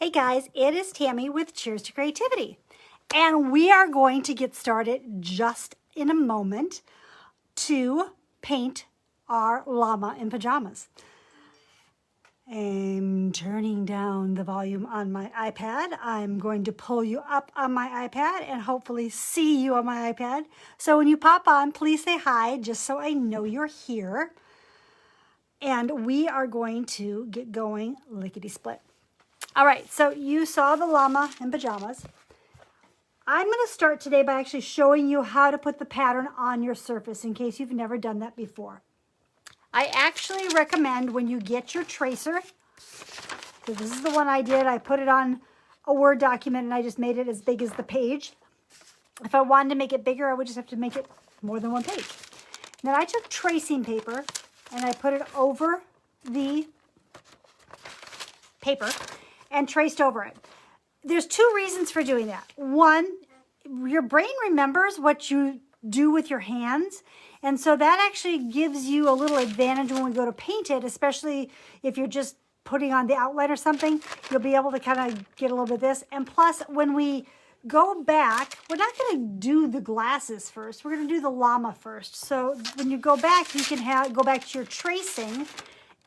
Hey guys, it is Tammy with Cheers to Creativity. And we are going to get started just in a moment to paint our llama in pajamas. I'm turning down the volume on my iPad. I'm going to pull you up on my iPad and hopefully see you on my iPad. So when you pop on, please say hi, just so I know you're here. And we are going to get going lickety-split. All right, so you saw the llama in pajamas. I'm going to start today by actually showing you how to put the pattern on your surface in case you've never done that before. I actually recommend when you get your tracer, so this is the one I did. I put it on a Word document and I just made it as big as the page. If I wanted to make it bigger, I would just have to make it more than one page. Then I took tracing paper and I put it over the paper and traced over it. There's two reasons for doing that. One, your brain remembers what you do with your hands, and so that actually gives you a little advantage when we go to paint it, especially if you're just putting on the outline or something. You'll be able to kind of get a little bit of this. And plus, when we go back, we're not going to do the glasses first. We're going to do the llama first. So when you go back, you can go back to your tracing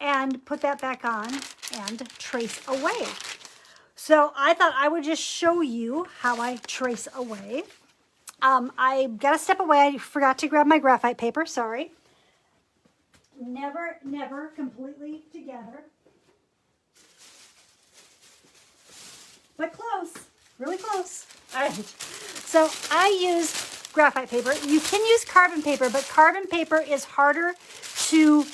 and put that back on and trace away. So I thought I would just show you how I trace away. I got to step away. I forgot to grab my graphite paper. Sorry. Never completely together. But close. Really close. All right. So I use graphite paper. You can use carbon paper, but carbon paper is harder to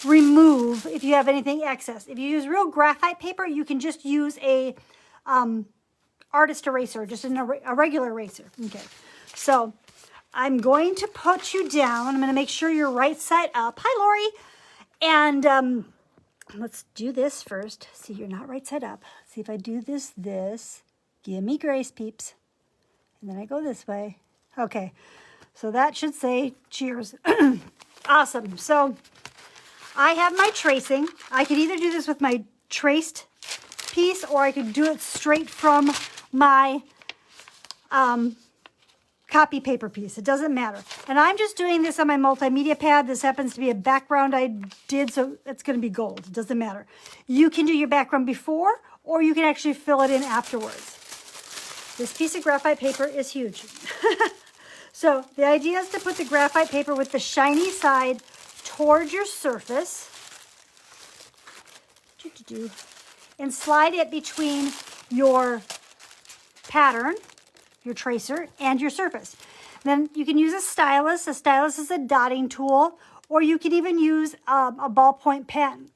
remove if you have anything excess. If you use real graphite paper, you can just use a artist eraser, just a regular eraser. Okay, so I'm going to put you down. I'm going to make sure you're right side up. Hi, Lori. And let's do this first. See, you're not right side up. See if I do this. Give me grace, peeps. And then I go this way. Okay, so that should say cheers. Awesome. So I have my tracing. I could either do this with my traced piece or I could do it straight from my copy paper piece. It doesn't matter. And I'm just doing this on my multimedia pad. This happens to be a background I did, so it's going to be gold. It doesn't matter. You can do your background before or you can actually fill it in afterwards. This piece of graphite paper is huge. So the idea is to put the graphite paper with the shiny side towards your surface and slide it between your pattern, your tracer, and your surface. Then you can use a stylus. A stylus is a dotting tool, or you can even use a ballpoint pen,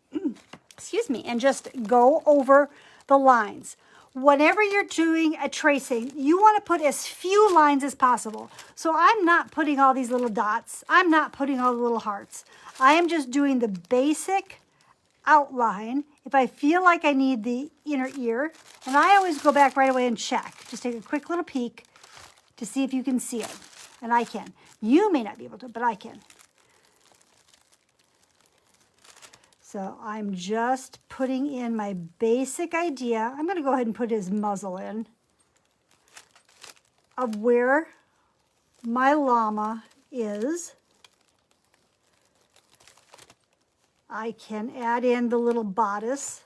excuse me, and just go over the lines. Whenever you're doing a tracing, you want to put as few lines as possible. So I'm not putting all these little dots. I'm not putting all the little hearts. I am just doing the basic outline. If I feel like I need the inner ear, and I always go back right away and check. Just take a quick little peek to see if you can see it. And I can. You may not be able to, but I can. So I'm just putting in my basic idea. I'm going to go ahead and put his muzzle in of where my llama is. I can add in the little bodice.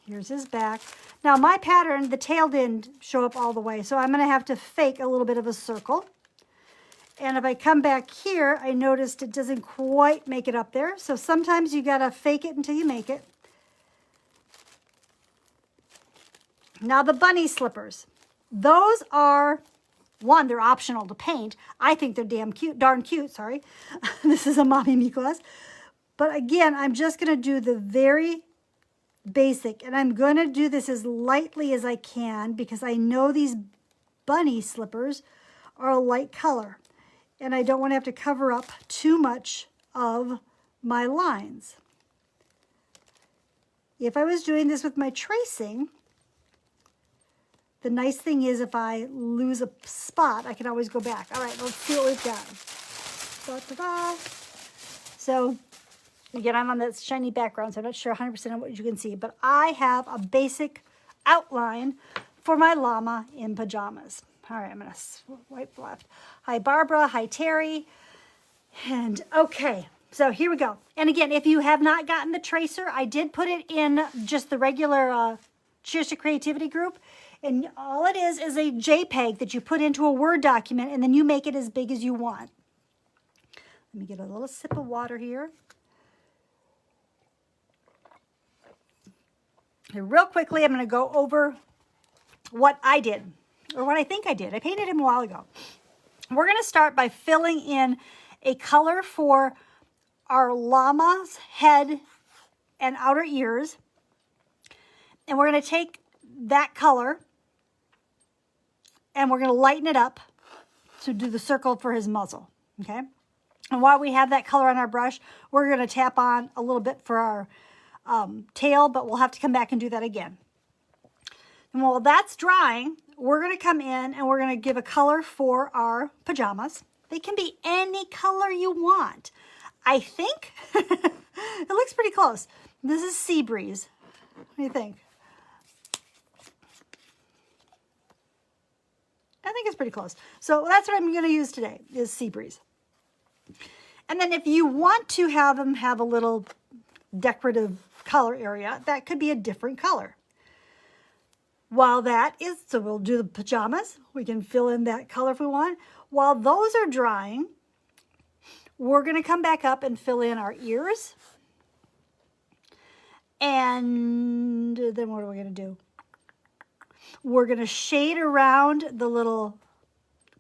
Here's his back. Now my pattern, the tail didn't show up all the way, so I'm going to have to fake a little bit of a circle. And if I come back here, I noticed it doesn't quite make it up there. So sometimes you got to fake it until you make it. Now the bunny slippers. Those are, one, they're optional to paint. I think they're darn cute, sorry. This is a Mommy Me class. But again, I'm just going to do the very basic. And I'm going to do this as lightly as I can because I know these bunny slippers are a light color. And I don't want to have to cover up too much of my lines. If I was doing this with my tracing, the nice thing is if I lose a spot, I can always go back. All right, let's see what we've got. Da-da-da. So again, I'm on that shiny background, so I'm not sure 100% of what you can see, but I have a basic outline for my llama in pajamas. All right, I'm going to swipe left. Hi, Barbara. Hi, Terry. And okay, so here we go. And again, if you have not gotten the tracer, I did put it in just the regular Cheers to Creativity group. And all it is a JPEG that you put into a Word document, and then you make it as big as you want. Let me get a little sip of water here. And real quickly, I'm going to go over what I did, or what I think I did. I painted him a while ago. We're going to start by filling in a color for our llama's head and outer ears. And we're going to take that color and we're going to lighten it up to do the circle for his muzzle, okay? And while we have that color on our brush, we're going to tap on a little bit for our tail, but we'll have to come back and do that again. And while that's drying, we're going to come in and we're going to give a color for our pajamas. They can be any color you want. I think it looks pretty close. This is Sea Breeze. What do you think? I think it's pretty close. So that's what I'm going to use today is Sea Breeze. And then if you want to have them have a little decorative color area, that could be a different color. While that is, so we'll do the pajamas. We can fill in that color if we want. While those are drying, we're going to come back up and fill in our ears. And then what are we going to do? We're going to shade around the little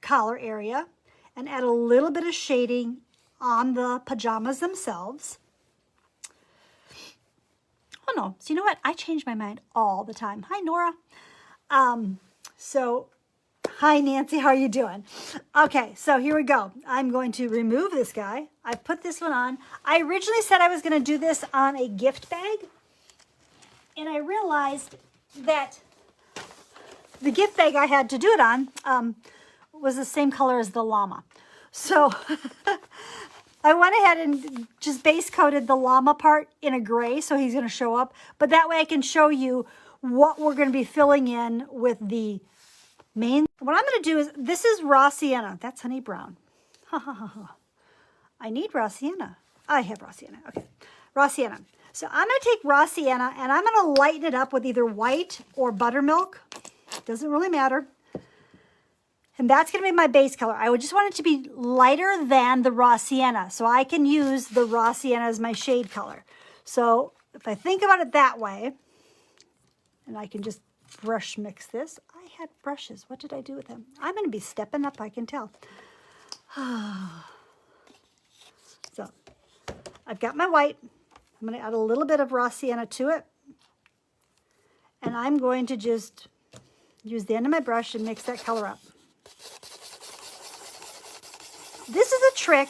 collar area and add a little bit of shading on the pajamas themselves. Oh no, so you know what? I change my mind all the time. Hi, Nora. Hi, Nancy, how are you doing? Okay, so here we go. I'm going to remove this guy. I put this one on. I originally said I was going to do this on a gift bag, and I realized that the gift bag I had to do it on was the same color as the llama. So I went ahead and just base coated the llama part in a gray, so he's going to show up. But that way I can show you what we're going to be filling in with the main. What I'm going to do is, this is raw sienna. That's honey brown. I need raw sienna. I have raw sienna. Okay, raw sienna. So I'm going to take raw sienna and I'm going to lighten it up with either white or buttermilk. Doesn't really matter. And that's going to be my base color. I would just want it to be lighter than the raw sienna, so I can use the raw sienna as my shade color. So if I think about it that way, and I can just brush mix this. I had brushes. What did I do with them? I'm going to be stepping up, I can tell. So I've got my white. I'm going to add a little bit of raw sienna to it. And I'm going to just use the end of my brush and mix that color up. This is a trick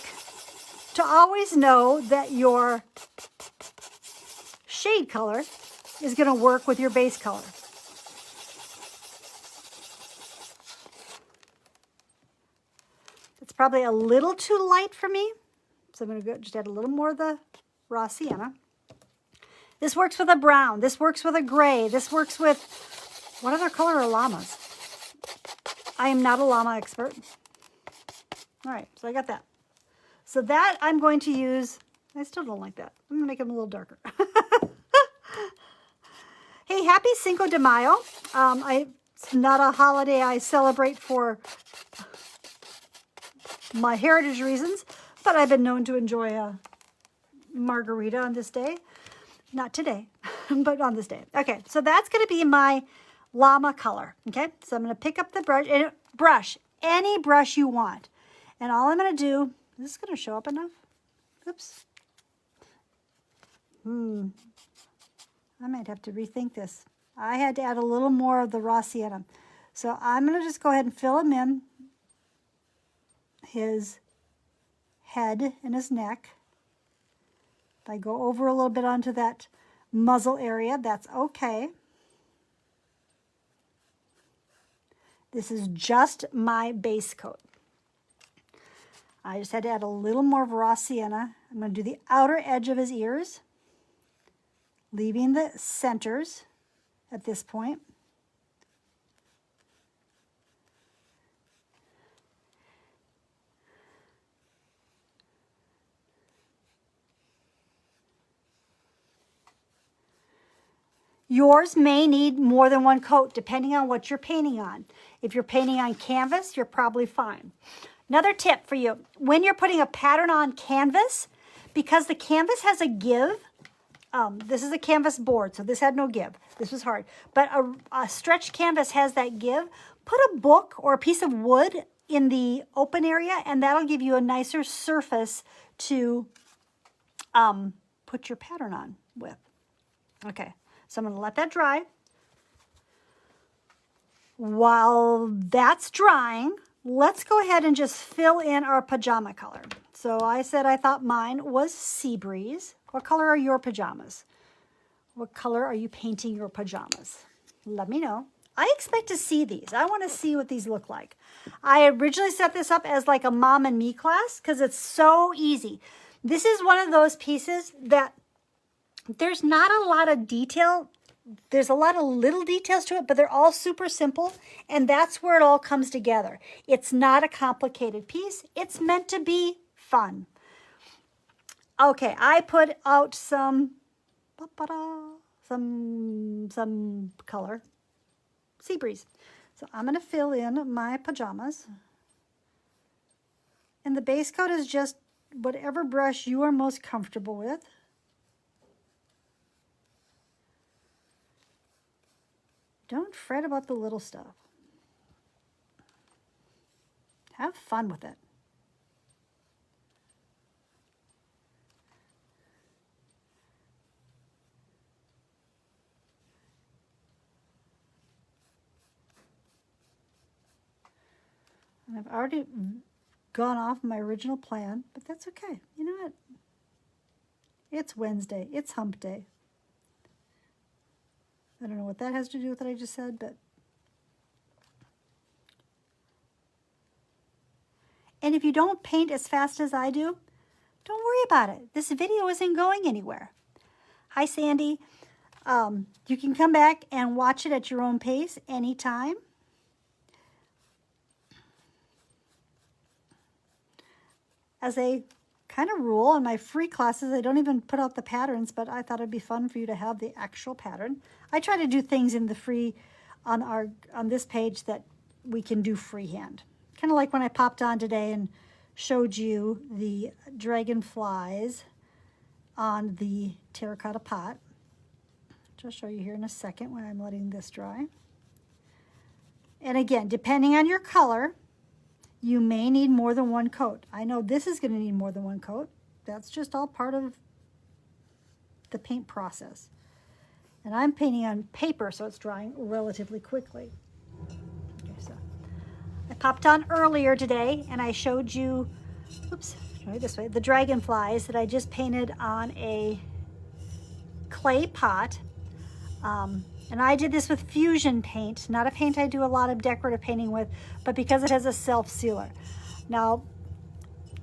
to always know that your shade color is going to work with your base color. It's probably a little too light for me, so I'm going to go just add a little more of the raw sienna. This works with a brown. This works with a gray. This works with, what other color are llamas? I am not a llama expert. All right, so I got that. So that I'm going to use, I still don't like that. I'm going to make them a little darker. Hey, happy Cinco de Mayo. It's not a holiday I celebrate for my heritage reasons, but I've been known to enjoy a margarita on this day. Not today, but on this day. Okay, so that's going to be my llama color. Okay, so I'm going to pick up the brush, any brush you want. And all I'm going to do, is this going to show up enough? Oops. I might have to rethink this. I had to add a little more of the raw sienna. So I'm going to just go ahead and fill him in his head and his neck. If I go over a little bit onto that muzzle area, that's okay. This is just my base coat. I just had to add a little more of raw sienna. I'm going to do the outer edge of his ears, leaving the centers at this point. Yours may need more than one coat depending on what you're painting on. If you're painting on canvas, you're probably fine. Another tip for you, when you're putting a pattern on canvas, because the canvas has a give, this is a canvas board, so this had no give. This was hard. But a stretched canvas has that give. Put a book or a piece of wood in the open area, and that'll give you a nicer surface to put your pattern on with. Okay, so I'm going to let that dry. While that's drying, let's go ahead and just fill in our pajama color. So I said I thought mine was Sea Breeze. What color are your pajamas? What color are you painting your pajamas? Let me know. I expect to see these. I want to see what these look like. I originally set this up as like a mom and me class because it's so easy. This is one of those pieces that there's not a lot of detail. There's a lot of little details to it, but they're all super simple, and that's where it all comes together. It's not a complicated piece. It's meant to be fun. Okay, I put out some color, Sea Breeze. So I'm going to fill in my pajamas. And the base coat is just whatever brush you are most comfortable with. Don't fret about the little stuff. Have fun with it. And I've already gone off my original plan, but that's okay. You know what? It's Wednesday. It's hump day. I don't know what that has to do with what I just said, but... And if you don't paint as fast as I do, don't worry about it. This video isn't going anywhere. Hi, Sandy. You can come back and watch it at your own pace anytime. As a kind of rule in my free classes, I don't even put out the patterns, but I thought it'd be fun for you to have the actual pattern. I try to do things in the free on this page that we can do freehand. Kind of like when I popped on today and showed you the dragonflies on the terracotta pot, which I'll show you here in a second when I'm letting this dry. And again, depending on your color, you may need more than one coat. I know this is going to need more than one coat. That's just all part of the paint process. And I'm painting on paper, so it's drying relatively quickly. Okay, so I popped on earlier today, and I showed you, oops, try it this way, the dragonflies that I just painted on a clay pot. And I did this with fusion paint, not a paint I do a lot of decorative painting with, but because it has a self-sealer. Now,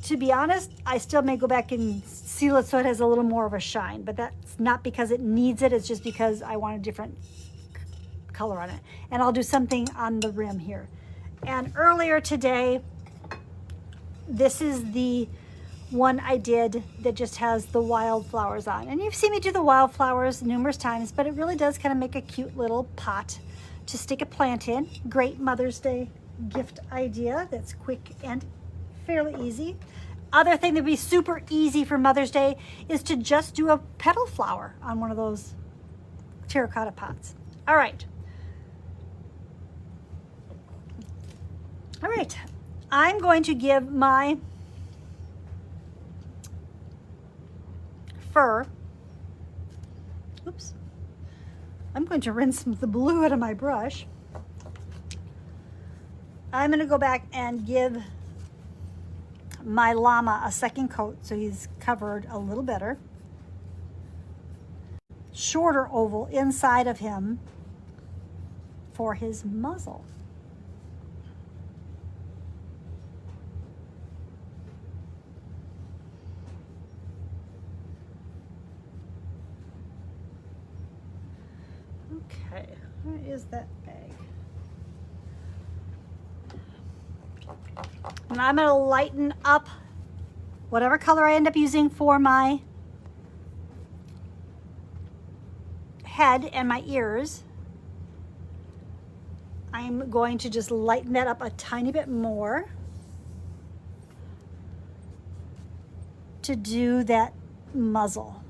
to be honest, I still may go back and seal it so it has a little more of a shine, but that's not because it needs it, it's just because I want a different color on it. And I'll do something on the rim here. And earlier today, this is the one I did that just has the wildflowers on. And you've seen me do the wildflowers numerous times, but it really does kind of make a cute little pot to stick a plant in. Great Mother's Day gift idea that's quick and fairly easy. Other thing that'd be super easy for Mother's Day is to just do a petal flower on one of those terracotta pots. All right. All right. I'm going to give my fur, oops, I'm going to rinse the blue out of my brush. I'm going to go back and give my llama a second coat so he's covered a little better. Shorter oval inside of him for his muzzle. Okay, where is that bag? And I'm going to lighten up whatever color I end up using for my head and my ears, I'm going to just lighten that up a tiny bit more to do that muzzle.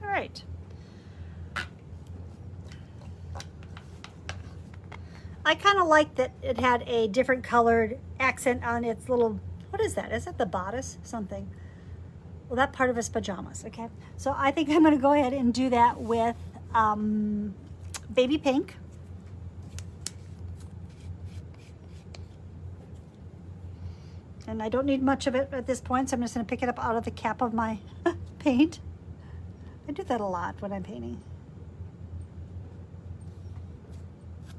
All right. I kind of like that it had a different colored accent on its little, what is that? Is that the bodice? Something. Well, that part of his pajamas, okay? So I think I'm gonna go ahead and do that with baby pink. And I don't need much of it at this point, so I'm just gonna pick it up out of the cap of my paint. I do that a lot when I'm painting.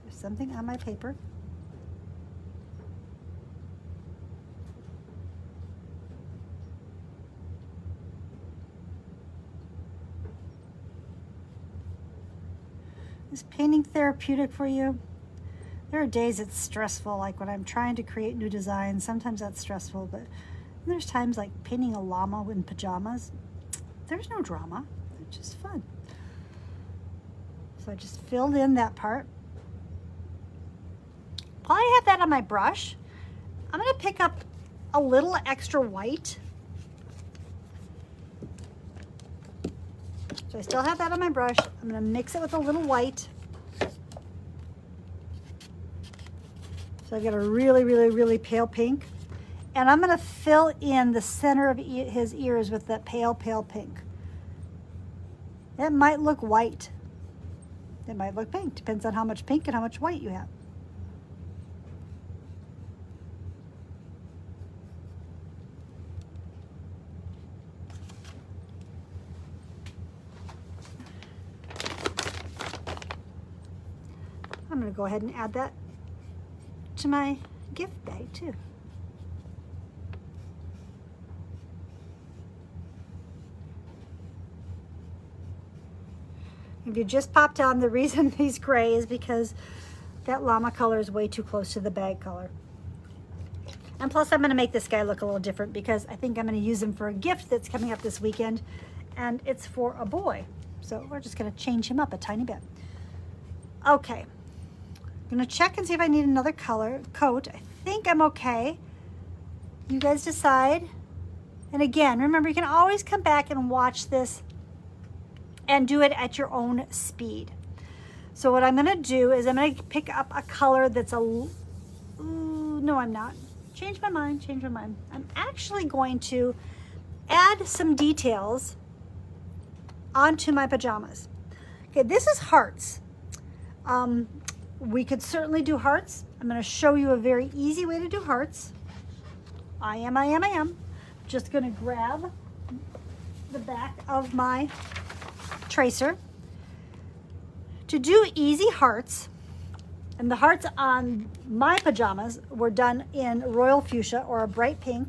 Something on my paper. Is painting therapeutic for you? There are days it's stressful, like when I'm trying to create new designs. Sometimes that's stressful, but there's times like painting a llama in pajamas. There's no drama, it's just fun. So I just filled in that part. While I have that on my brush, I'm going to pick up a little extra white. So I still have that on my brush. I'm going to mix it with a little white. So I've got a really, really, really pale pink. And I'm going to fill in the center of his ears with that pale, pale pink. It might look white. It might look pink. Depends on how much pink and how much white you have. I'm going to go ahead and add that to my gift bag too. If you just popped on, the reason he's gray is because that llama color is way too close to the bag color. And plus I'm going to make this guy look a little different because I think I'm going to use him for a gift that's coming up this weekend, and it's for a boy. So we're just going to change him up a tiny bit. Okay. I'm gonna check and see if I need another color coat. I think I'm okay. You guys decide. And again, remember, you can always come back and watch this and do it at your own speed. So what I'm gonna do is I'm gonna pick up a color that's a, ooh, no, I'm not. Change my mind, change my mind. I'm actually going to add some details onto my pajamas. Okay, this is hearts. We could certainly do hearts. I'm going to show you a very easy way to do hearts. I am. Just going to grab the back of my tracer. To do easy hearts, and the hearts on my pajamas were done in royal fuchsia or a bright pink,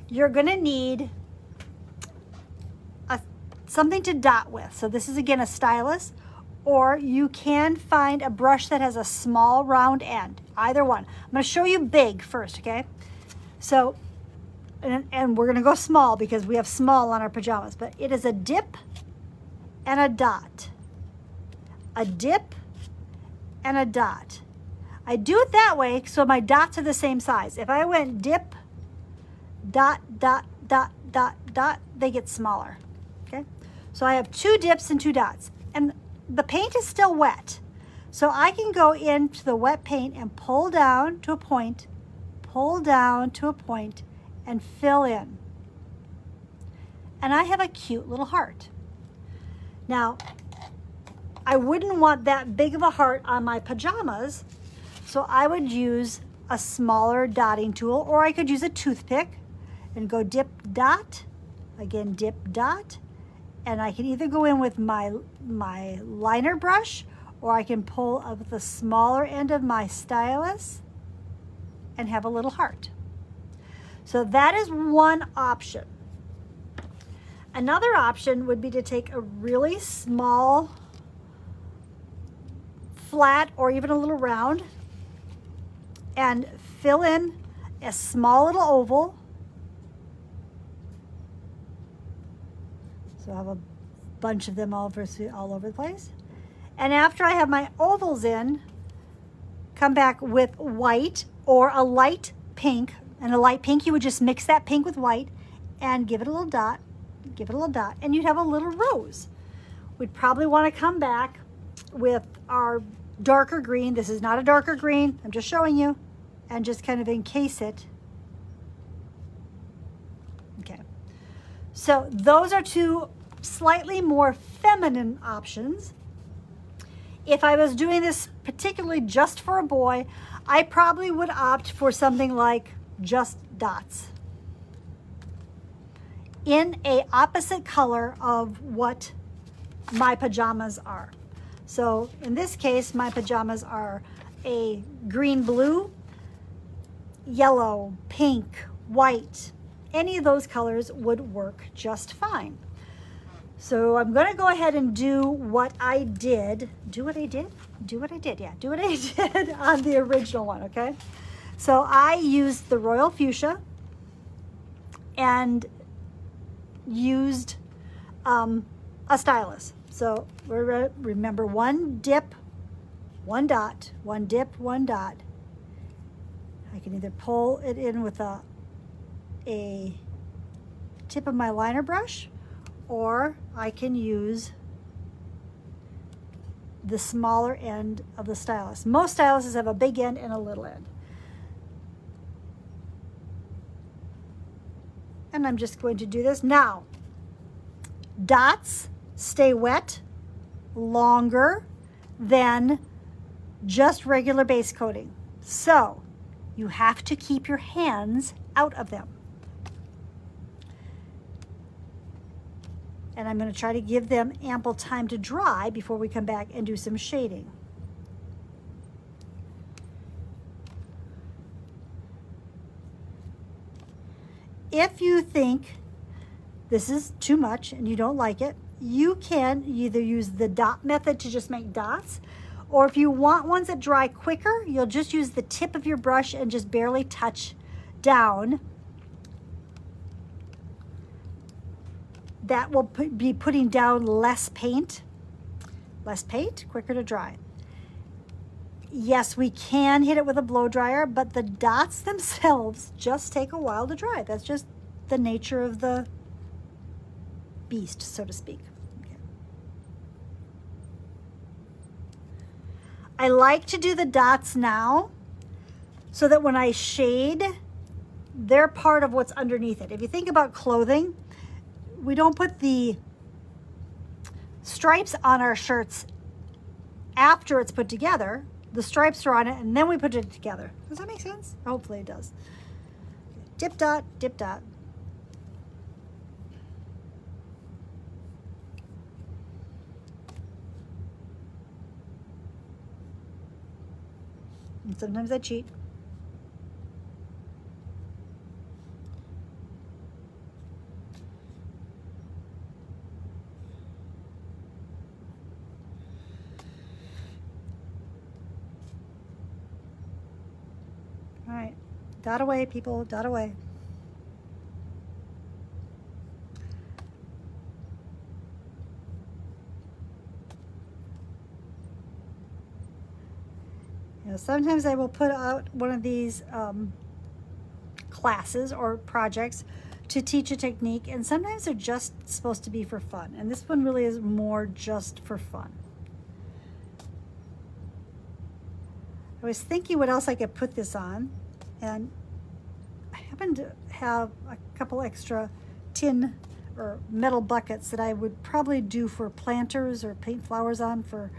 you're going to need something to dot with. So this is, again, a stylus. Or you can find a brush that has a small round end, either one. I'm gonna show you big first, okay? So, and we're gonna go small because we have small on our pajamas, but it is a dip and a dot. A dip and a dot. I do it that way so my dots are the same size. If I went dip, dot, dot, dot, dot, dot, they get smaller, okay? So I have 2 dips and 2 dots. And the paint is still wet, so I can go into the wet paint and pull down to a point, pull down to a point, and fill in. And I have a cute little heart. Now, I wouldn't want that big of a heart on my pajamas, so I would use a smaller dotting tool, or I could use a toothpick and go dip, dot, again, dip, dot. And I can either go in with my liner brush, or I can pull up the smaller end of my stylus and have a little heart. So that is one option. Another option would be to take a really small, flat, or even a little round, and fill in a small little oval. So I have a bunch of them all over the place. And after I have my ovals in, come back with white or a light pink. And a light pink, you would just mix that pink with white and give it a little dot, and you'd have a little rose. We'd probably want to come back with our darker green. This is not a darker green, I'm just showing you, and just kind of encase it. Okay, so those are two slightly more feminine options. If I was doing this particularly just for a boy, I probably would opt for something like just dots in a opposite color of what my pajamas are. So in this case, my pajamas are a green, blue, yellow, pink, white. Any of those colors would work just fine. So I'm going to go ahead and do what I did. Do what I did on the original one, okay? So I used the Royal Fuchsia and used a stylus. So remember, one dip, one dot, one dip, one dot. I can either pull it in with a tip of my liner brush, or I can use the smaller end of the stylus. Most styluses have a big end and a little end. And I'm just going to do this. Now, dots stay wet longer than just regular base coating. So you have to keep your hands out of them. And I'm going to try to give them ample time to dry before we come back and do some shading. If you think this is too much and you don't like it, you can either use the dot method to just make dots, or if you want ones that dry quicker, you'll just use the tip of your brush and just barely touch down. That will be putting down less paint, quicker to dry. Yes, we can hit it with a blow dryer, but the dots themselves just take a while to dry. That's just the nature of the beast, so to speak. Okay. I like to do the dots now so that when I shade, they're part of what's underneath it. If you think about clothing, we don't put the stripes on our shirts after it's put together. The stripes are on it and then we put it together. Does that make sense? Hopefully it does. Dip dot, dip dot. And sometimes I cheat. All right, dot away, people, dot away. You know, sometimes I will put out one of these classes or projects to teach a technique, and sometimes they're just supposed to be for fun. And this one really is more just for fun. I was thinking what else I could put this on, and I happen to have a couple extra tin or metal buckets that I would probably do for planters or paint flowers on for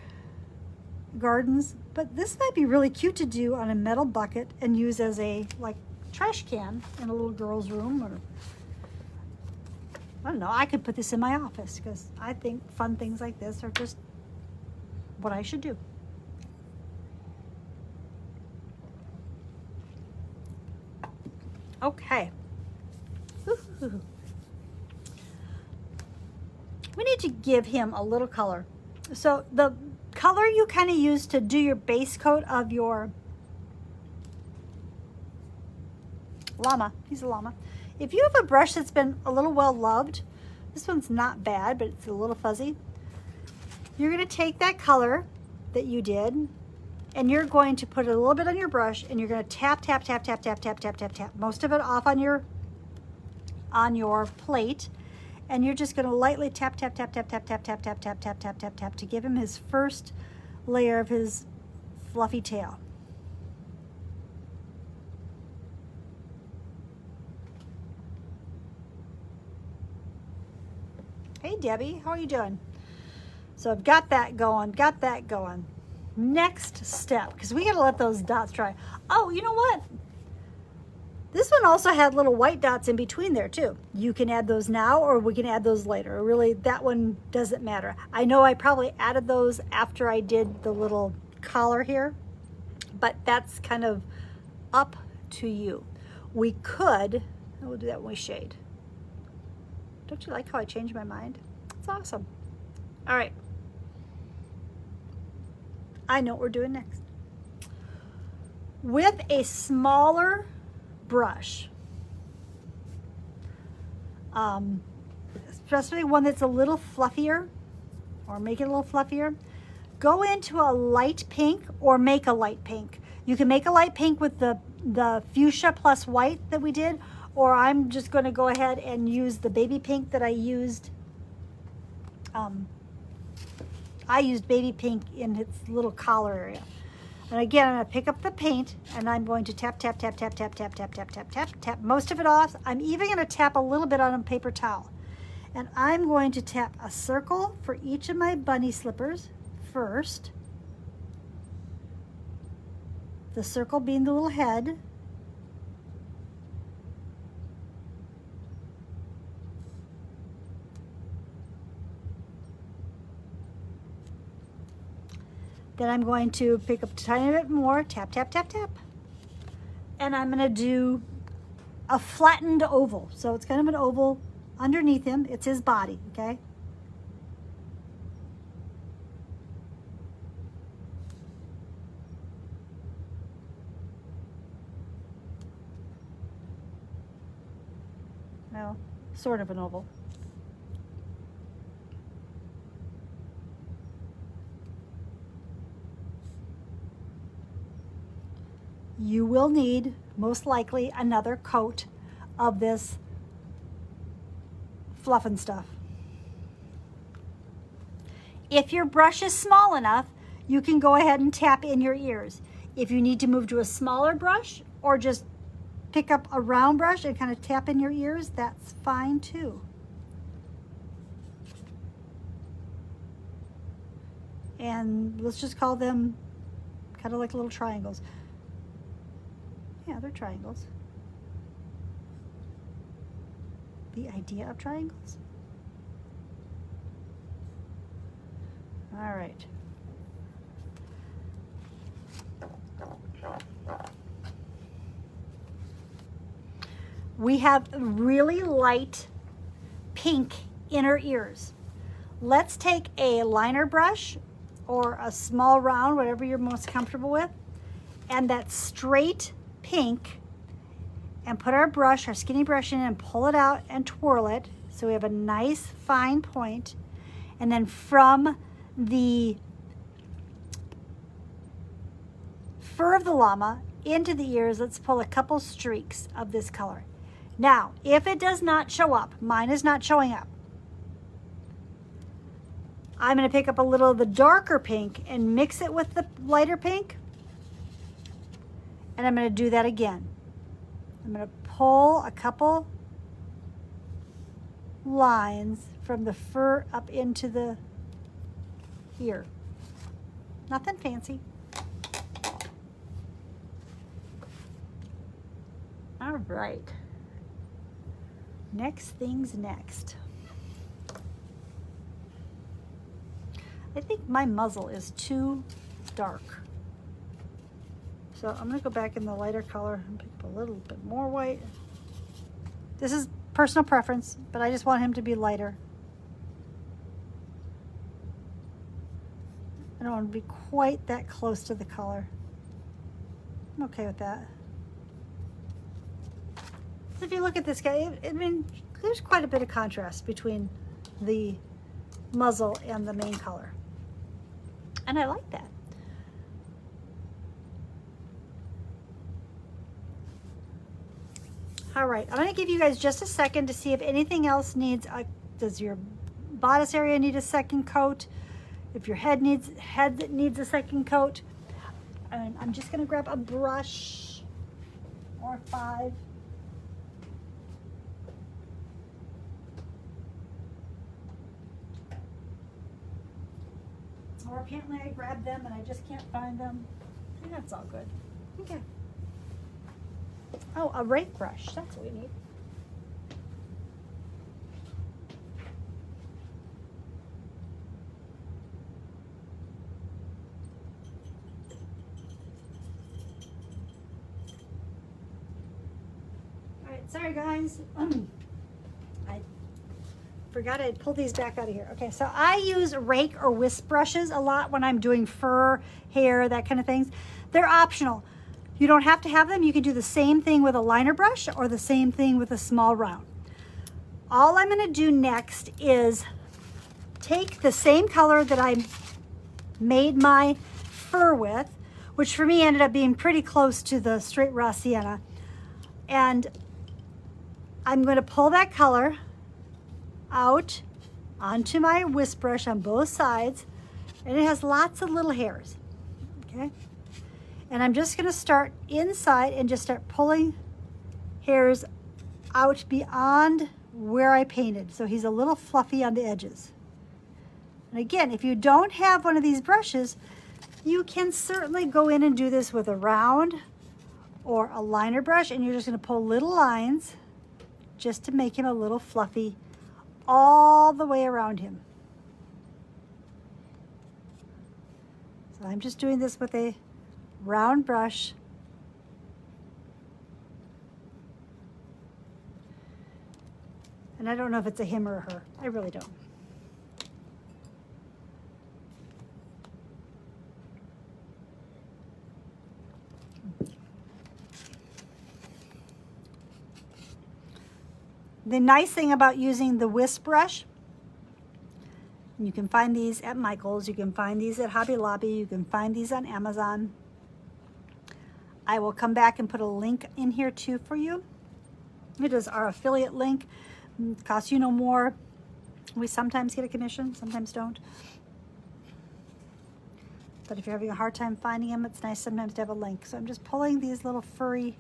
gardens. But this might be really cute to do on a metal bucket and use as a like trash can in a little girl's room, or I don't know, I could put this in my office because I think fun things like this are just what I should do. Okay, We need to give him a little color. So the color you kind of use to do your base coat of your llama, he's a llama. If you have a brush that's been a little well loved, this one's not bad, but it's a little fuzzy. You're going to take that color that you did, and you're going to put it a little bit on your brush, and you're going to tap, tap, tap, tap, tap, tap, tap, tap, tap, most of it off on your plate, and you're just going to lightly tap, tap, tap, tap, tap, tap, tap, tap, tap, tap, tap, tap, tap to give him his first layer of his fluffy tail. Hey Debbie, how are you doing? So I've got that going, got that going. Next step, because we gotta let those dots dry. Oh, you know what? This one also had little white dots in between there too. You can add those now, or we can add those later. Really, that one doesn't matter. I know I probably added those after I did the little collar here, but that's kind of up to you. We could, we'll do that when we shade. Don't you like how I changed my mind? It's awesome. All right. I know what we're doing next. With a smaller brush, especially one that's a little fluffier, or make it a little fluffier, go into a light pink or make a light pink. You can make a light pink with the fuchsia plus white that we did, or I'm just going to go ahead and use the baby pink that I used. I used baby pink in its little collar area. And again, I'm going to pick up the paint, and I'm going to tap, tap, tap, tap, tap, tap, tap, tap, tap, tap, tap most of it off. I'm even going to tap a little bit on a paper towel. And I'm going to tap a circle for each of my bunny slippers first. The circle being the little head. Then I'm going to pick up a tiny bit more, tap, tap, tap, tap. And I'm going to do a flattened oval. So it's kind of an oval underneath him. It's his body, okay? No, sort of an oval. You will need, most likely, another coat of this fluff and stuff. If your brush is small enough, you can go ahead and tap in your ears. If you need to move to a smaller brush, or just pick up a round brush and kind of tap in your ears, that's fine too. And let's just call them kind of like little triangles. Yeah, they're triangles. The idea of triangles. All right. We have really light pink inner ears. Let's take a liner brush or a small round, whatever you're most comfortable with, and that straight pink, and put our brush, our skinny brush in, and pull it out and twirl it so we have a nice fine point. And then from the fur of the llama into the ears, let's pull a couple streaks of this color. Now, if it does not show up, mine is not showing up, I'm going to pick up a little of the darker pink and mix it with the lighter pink. And I'm going to do that again. I'm going to pull a couple lines from the fur up into the ear. Nothing fancy. All right. Next thing's next. I think my muzzle is too dark. So I'm going to go back in the lighter color and pick up a little bit more white. This is personal preference, but I just want him to be lighter. I don't want to be quite that close to the color. I'm okay with that. So if you look at this guy, I mean, there's quite a bit of contrast between the muzzle and the main color. And I like that. All right, I'm gonna give you guys just a second to see if anything else needs does your bodice area need a second coat? If your head needs a second coat. And I'm just gonna grab a brush or 5. Or apparently I grabbed them and I just can't find them. That's all good. Okay. Oh, a rake brush. That's what we need. All right, sorry guys. I forgot I'd pull these back out of here. Okay, so I use rake or wisp brushes a lot when I'm doing fur, hair, that kind of things. They're optional. You don't have to have them. You can do the same thing with a liner brush or the same thing with a small round. All I'm going to do next is take the same color that I made my fur with, which for me ended up being pretty close to the straight raw sienna. And I'm going to pull that color out onto my wisp brush on both sides, and it has lots of little hairs, okay? And I'm just gonna start inside and just start pulling hairs out beyond where I painted. So he's a little fluffy on the edges. And again, if you don't have one of these brushes, you can certainly go in and do this with a round or a liner brush, and you're just gonna pull little lines just to make him a little fluffy all the way around him. So I'm just doing this with a round brush. And I don't know if it's a him or a her. I really don't. The nice thing about using the wisp brush, you can find these at Michael's, you can find these at Hobby Lobby, you can find these on Amazon. I will come back and put a link in here too for you. It is our affiliate link. It costs you no more. We sometimes get a commission, sometimes don't. But if you're having a hard time finding them, it's nice sometimes to have a link. So I'm just pulling these little furry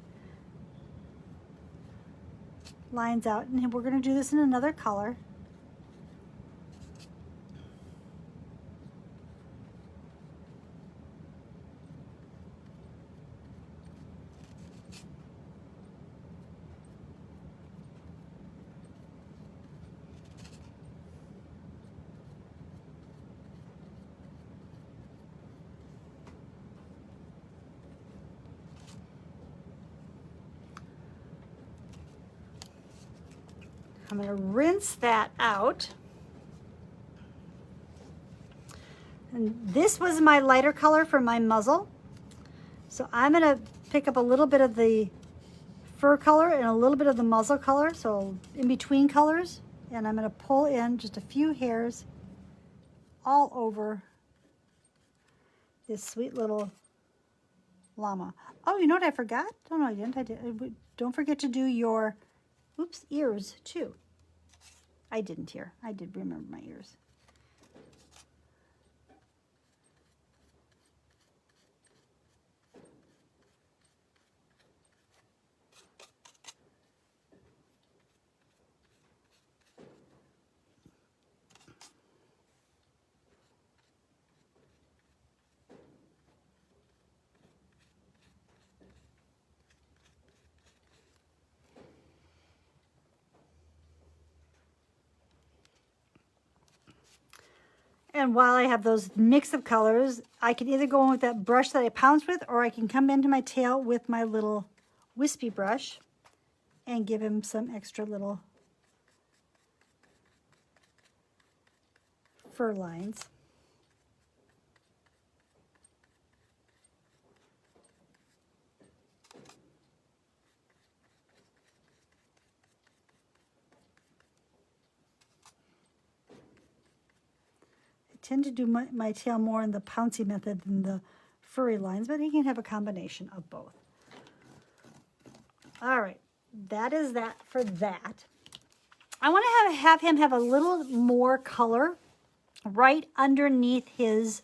lines out, and we're going to do this in another color. I'm going to rinse that out. And this was my lighter color for my muzzle. So I'm going to pick up a little bit of the fur color and a little bit of the muzzle color, so in between colors. And I'm going to pull in just a few hairs all over this sweet little llama. Oh, you know what I forgot? Oh, no, I didn't. I did. Don't forget to do your ears too. I didn't here. I did remember my ears. And while I have those mix of colors, I can either go in with that brush that I pounced with, or I can come into my tail with my little wispy brush and give him some extra little fur lines. I tend to do my tail more in the pouncy method than the furry lines, but you can have a combination of both. All right, that is that for that. I want to have him have a little more color right underneath his,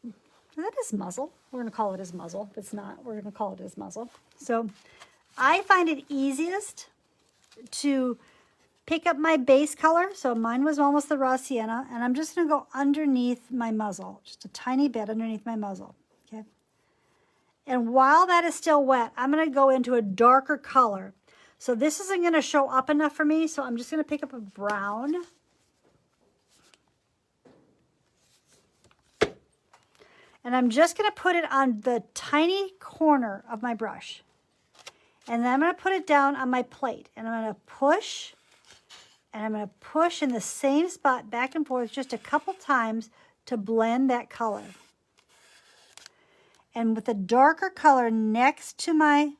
is that his muzzle? We're going to call it his muzzle. If it's not, we're going to call it his muzzle. So I find it easiest to pick up my base color. So mine was almost the raw sienna, and I'm just going to go underneath my muzzle, just a tiny bit underneath my muzzle, okay? And while that is still wet, I'm going to go into a darker color. So this isn't going to show up enough for me, so I'm just going to pick up a brown. And I'm just going to put it on the tiny corner of my brush. And then I'm going to put it down on my plate. And I'm going to push, and I'm going to push in the same spot back and forth just a couple times to blend that color. And with a darker color next to my,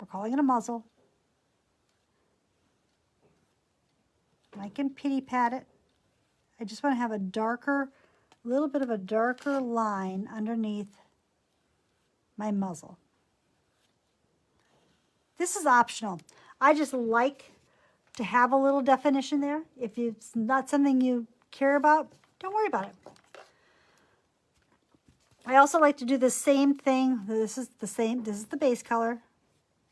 we're calling it a muzzle, I can pity pat it. I just want to have a darker, little bit of a darker line underneath my muzzle. This is optional. I just like to have a little definition there. If it's not something you care about, don't worry about it. I also like to do the same thing. This is the same, this is the base color.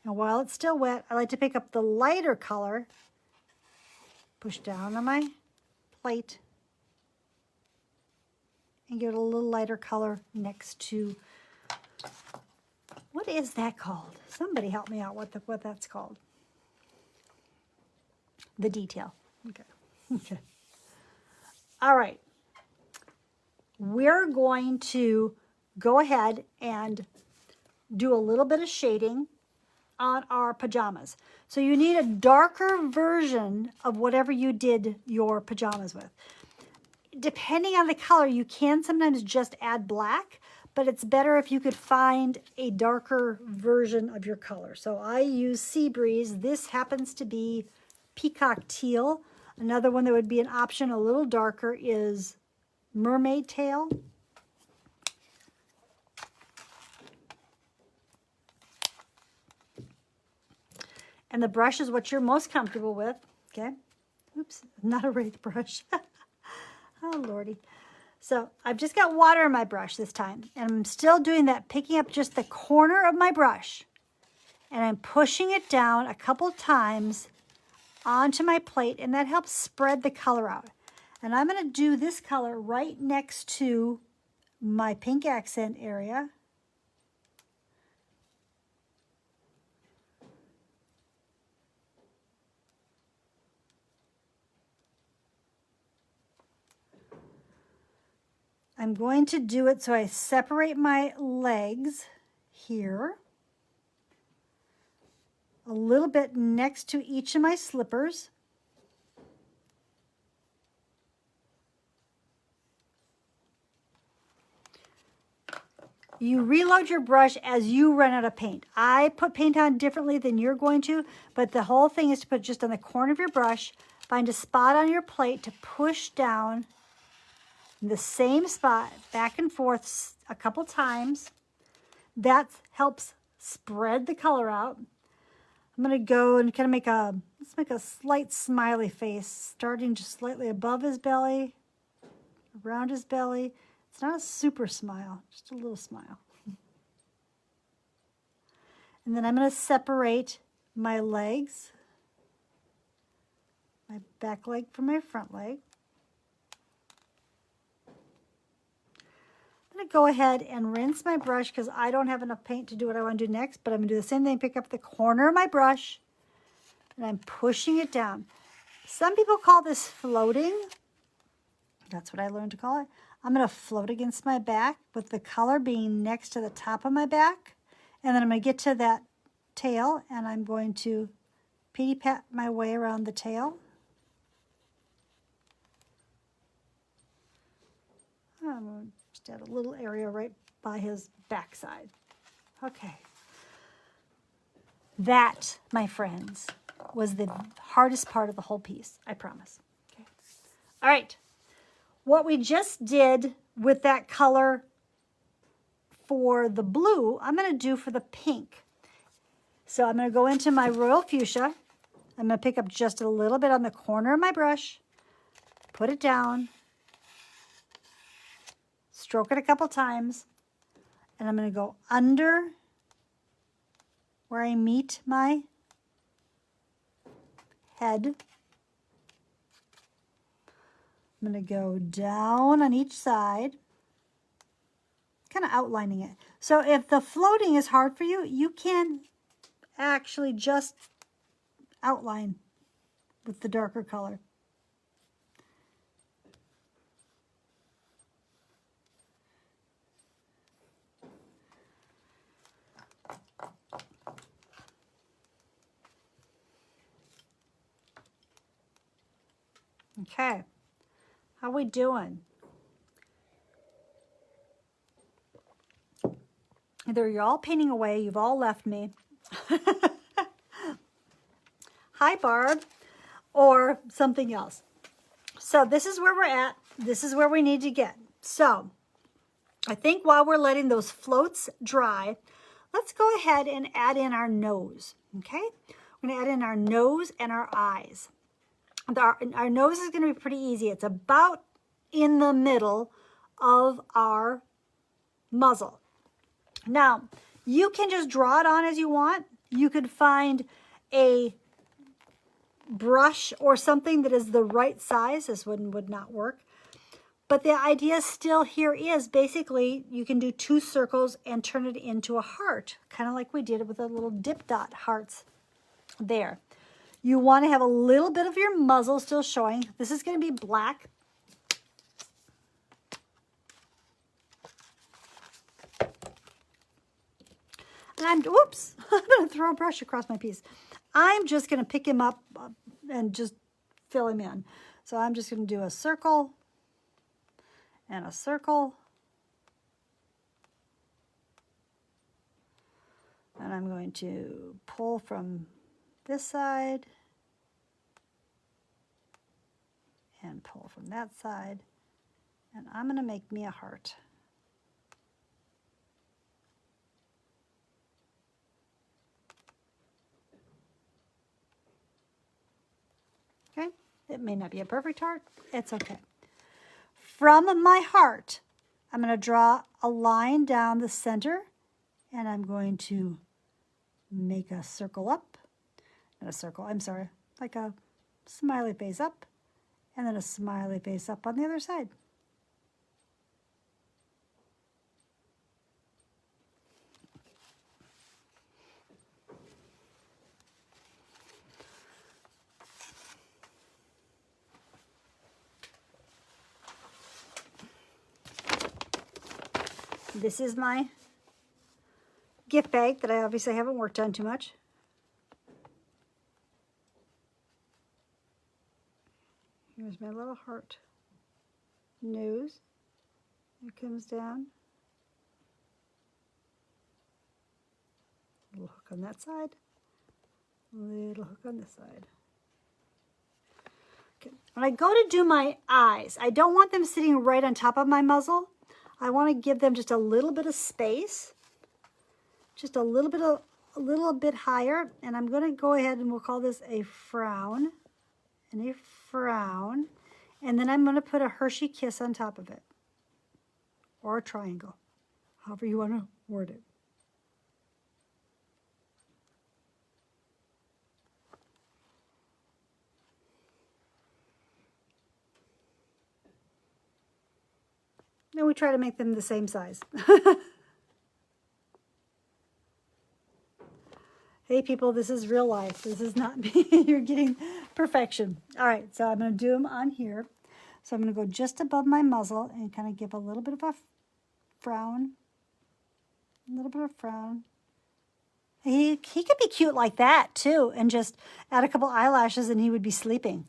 And while it's still wet, I like to pick up the lighter color, push down on my plate, and give it a little lighter color next to, what is that called? Somebody help me out what that's called. The detail. Okay. Okay. All right. We're going to go ahead and do a little bit of shading on our pajamas. So you need a darker version of whatever you did your pajamas with. Depending on the color, you can sometimes just add black, but it's better if you could find a darker version of your color. So I use Sea Breeze. This happens to be Peacock Teal. Another one that would be an option a little darker is Mermaid Tail. And the brush is what you're most comfortable with, okay? Oops, not a wraith brush. Oh, Lordy. So I've just got water in my brush this time, and I'm still doing that, picking up just the corner of my brush, and I'm pushing it down a couple times onto my plate, and that helps spread the color out. And I'm going to do this color right next to my pink accent area. I'm going to do it so I separate my legs here, a little bit next to each of my slippers. You reload your brush as you run out of paint. I put paint on differently than you're going to, but the whole thing is to put just on the corner of your brush, find a spot on your plate to push down in the same spot back and forth a couple times. That helps spread the color out. I'm going to go and kind of let's make a slight smiley face, starting just slightly above his belly, around his belly. It's not a super smile, just a little smile. And then I'm going to separate my legs, my back leg from my front leg. I'm going to go ahead and rinse my brush because I don't have enough paint to do what I want to do next, but I'm going to do the same thing, pick up the corner of my brush, and I'm pushing it down. Some people call this floating. That's what I learned to call it. I'm going to float against my back with the color being next to the top of my back, and then I'm going to get to that tail, and I'm going to pity pat my way around the tail. I'm going to just add a little area right by his backside. Okay. That, my friends, was the hardest part of the whole piece, I promise. Okay. All right. What we just did with that color for the blue, I'm going to do for the pink. So I'm going to go into my Royal Fuchsia. I'm going to pick up just a little bit on the corner of my brush, put it down, stroke it a couple times, and I'm going to go under where I meet my head. I'm going to go down on each side, kind of outlining it. So if the floating is hard for you, you can actually just outline with the darker color. Okay, how we doing? Either you're all painting away, you've all left me. Hi, Barb, or something else. So this is where we're at. This is where we need to get. So I think while we're letting those floats dry, let's go ahead and add in our nose, okay? We're gonna add in our nose and our eyes. Our nose is gonna be pretty easy. It's about in the middle of our muzzle. Now, you can just draw it on as you want. You could find a brush or something that is the right size. This one would not work. But the idea still here is basically you can do 2 circles and turn it into a heart, kind of like we did with the little dip dot hearts there. You want to have a little bit of your muzzle still showing. This is going to be black. And oops, I'm going to throw a brush across my piece. I'm just going to pick him up and just fill him in. So I'm just going to do a circle and a circle. And I'm going to pull from this side and pull from that side. And I'm going to make me a heart. Okay, it may not be a perfect heart. It's okay. From my heart, I'm going to draw a line down the center, and I'm going to make a circle up, and a circle, I'm sorry, like a smiley face up, and then a smiley face up on the other side. This is my gift bag that I obviously haven't worked on too much. Here's my little heart nose. It comes down. Little hook on that side. Little hook on this side. Okay. When I go to do my eyes, I don't want them sitting right on top of my muzzle. I want to give them just a little bit of space, just a little bit higher, and I'm going to go ahead and we'll call this a frown and a frown, and then I'm going to put a Hershey kiss on top of it, or a triangle, however you want to word it. And we try to make them the same size. Hey people, this is real life. This is not me. You're getting perfection. All right, so I'm going to do them on here. So I'm going to go just above my muzzle and kind of give a little bit of a frown. A little bit of frown. He could be cute like that too, and just add a couple eyelashes and he would be sleeping.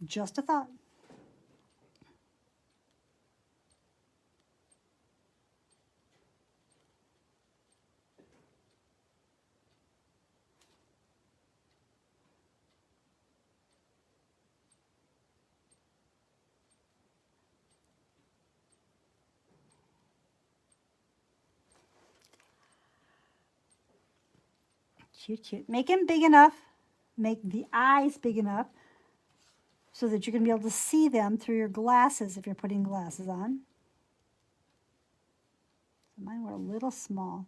Just a thought. Cute, cute. Make him big enough. Make the eyes big enough so that you're going to be able to see them through your glasses if you're putting glasses on. So mine were a little small.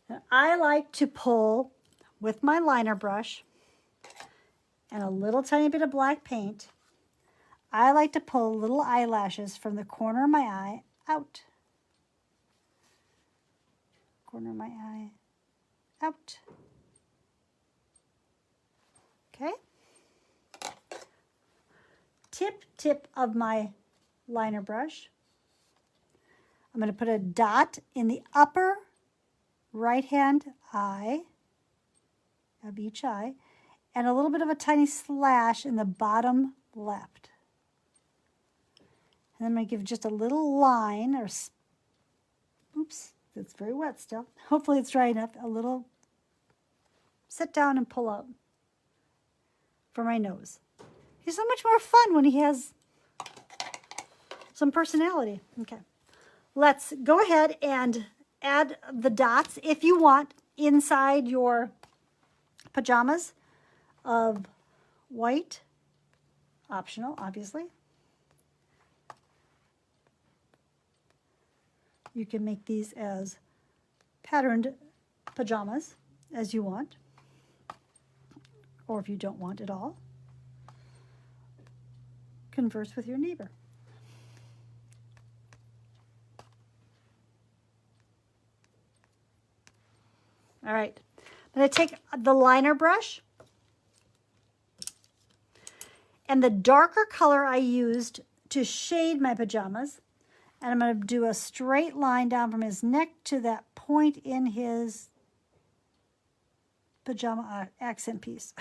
And I like to pull with my liner brush and a little tiny bit of black paint. I like to pull little eyelashes from the corner of my eye out. Corner of my eye out. Okay. Tip of my liner brush. I'm going to put a dot in the upper right-hand eye of each eye and a little bit of a tiny slash in the bottom left. And then I'm going to give just a little line or, oops, it's very wet still. Hopefully it's dry enough. A little sit down and pull out for my nose. He's so much more fun when he has some personality. Okay, let's go ahead and add the dots if you want inside your pajamas of white, optional, obviously. You can make these as patterned pajamas as you want, or if you don't want it all, converse with your neighbor. All right, I'm going to take the liner brush and the darker color I used to shade my pajamas, and I'm going to do a straight line down from his neck to that point in his pajama accent piece.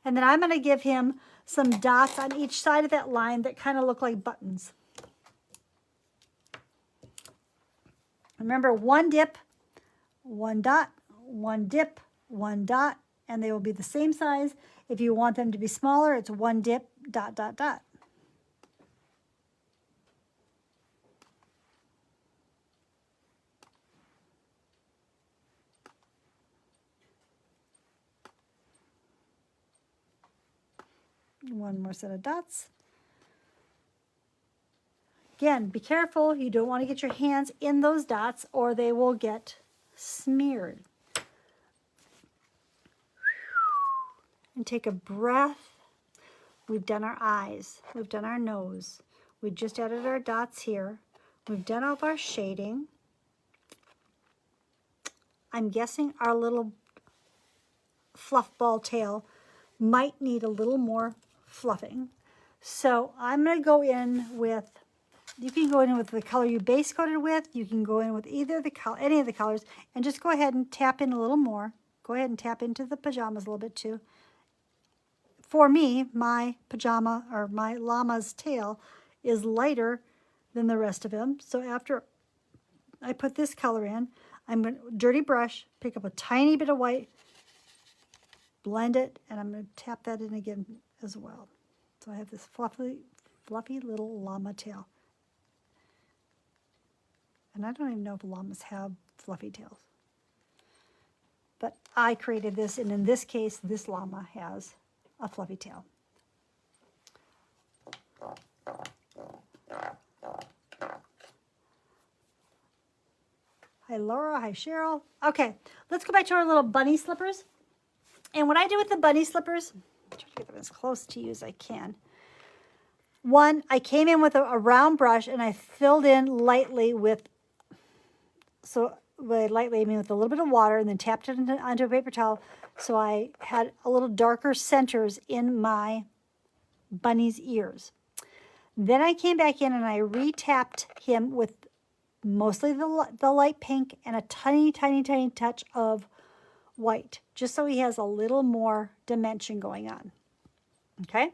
And then I'm going to give him some dots on each side of that line that kind of look like buttons. Remember, one dip, one dot, one dip, one dot, and they will be the same size. If you want them to be smaller, it's one dip, dot, dot, dot. One more set of dots. Again, be careful. You don't want to get your hands in those dots or they will get smeared. And take a breath. We've done our eyes. We've done our nose. We just added our dots here. We've done all of our shading. I'm guessing our little fluff ball tail might need a little more fluffing. So I'm going to go in with, you can go in with the color you base coated with. You can go in with either the color, any of the colors, and just go ahead and tap in a little more. Go ahead and tap into the pajamas a little bit too. For me, my pajama or my llama's tail is lighter than the rest of him. So after I put this color in, I'm going to dirty brush, pick up a tiny bit of white, blend it, and I'm going to tap that in again as well. So I have this fluffy little llama tail. And I don't even know if llamas have fluffy tails. But I created this, and in this case, this llama has a fluffy tail. Hi, Laura. Hi, Cheryl. Okay, let's go back to our little bunny slippers. And what I do with the bunny slippers, I'm trying to get them as close to you as I can. One, I came in with a round brush and I filled in lightly with, lightly I mean with a little bit of water, and then tapped it onto a paper towel. So I had a little darker centers in my bunny's ears. Then I came back in and I re-tapped him with mostly the light pink and a tiny, tiny, tiny touch of white, just so he has a little more dimension going on. Okay,